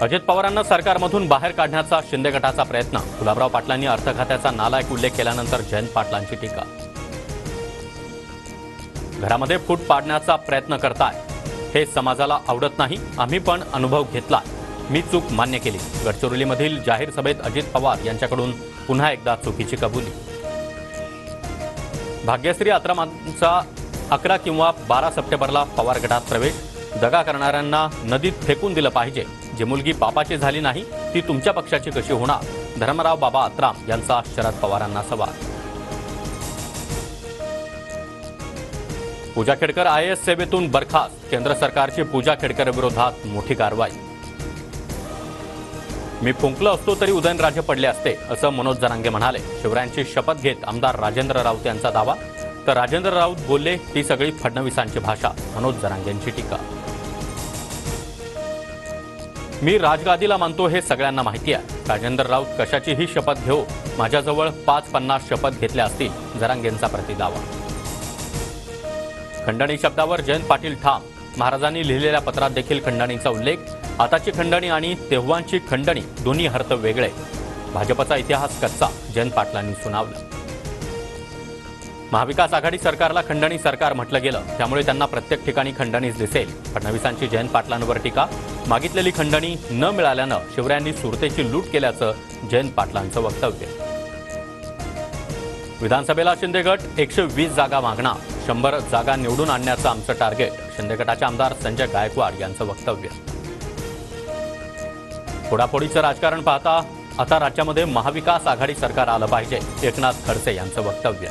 अजित पवारांना सरकारमधून बाहेर काढण्याचा शिंदे गटाचा प्रयत्न. गुलाबराव पाटलांनी अर्थ खात्याचा नालायक उल्लेख केल्यानंतर जयंत पाटलांची टीका. घरामध्ये फूट पाडण्याचा प्रयत्न करताय, हे समाजाला आवडत नाही. आम्ही पण अनुभव घेतला, मी चूक मान्य केली. गडचिरोलीमधील जाहीर सभेत अजित पवार यांच्याकडून पुन्हा एकदा चुकीची कबुली. भाग्यश्री आश्रमांचा 11 किंवा 12 सप्टेंबरला पवार गटात प्रवेश. दगा करणाऱ्यांना नदीत फेकून दिलं पाहिजे. जी मुलगी बापाची झाली नाही ती तुमच्या पक्षाची कशी होणार? धर्मराव बाबा आत्राम यांचा शरद पवारांना सवाल. पूजा खेडकर IAS सेवेतून बरखास्त. केंद्र सरकारची पूजा खेडकर विरोधात मोठी कारवाई. मी फुंकलो असतो तरी उदयनराजे पडले असते, असं मनोज जरांगे म्हणाले. शिवरायांची शपथ घेत आमदार राजेंद्र राऊत यांचा दावा. तर राजेंद्र राऊत बोलले, ती सगळी फडणवीसांची भाषा. मनोज जरांगेंची टीका. मी राजगादीला मानतो हे सगळ्यांना माहिती आहे. राजेंद्र राऊत कशाचीही शपथ घेऊ, माझ्याजवळ 5-50 शपथ घेतल्या असतील. जरांगेंचा प्रतिदावा. खंडणी शब्दावर जयंत पाटील ठाम. महाराजांनी लिहिलेल्या पत्रात देखील खंडणीचा उल्लेख. आताची खंडणी आणि तेव्हांची खंडणी दोन्ही अर्थ वेगळे. भाजपचा इतिहास कच्चा, जयंत पाटलांनी सुनावलं. महाविकास आघाडी सरकारला खंडणी सरकार म्हटलं गेलं, त्यामुळे त्यांना प्रत्येक ठिकाणी खंडणीच दिसेल. फडणवीसांची जयंत पाटलांवर टीका. मागितलेली खंडणी न मिळाल्यानं शिवरायांनी सुरतेची लूट केल्याचं जयंत पाटलांचं वक्तव्य. विधानसभेला शिंदे गट 120 जागा मागणार. 100 जागा निवडून आणण्याचं आमचं टार्गेट. शिंदे गटाचे आमदार संजय गायकवाड यांचं वक्तव्य. फोडाफोडीचं राजकारण पाहता आता राज्यामध्ये महाविकास आघाडी सरकार आलं पाहिजे. एकनाथ खडसे यांचं वक्तव्य.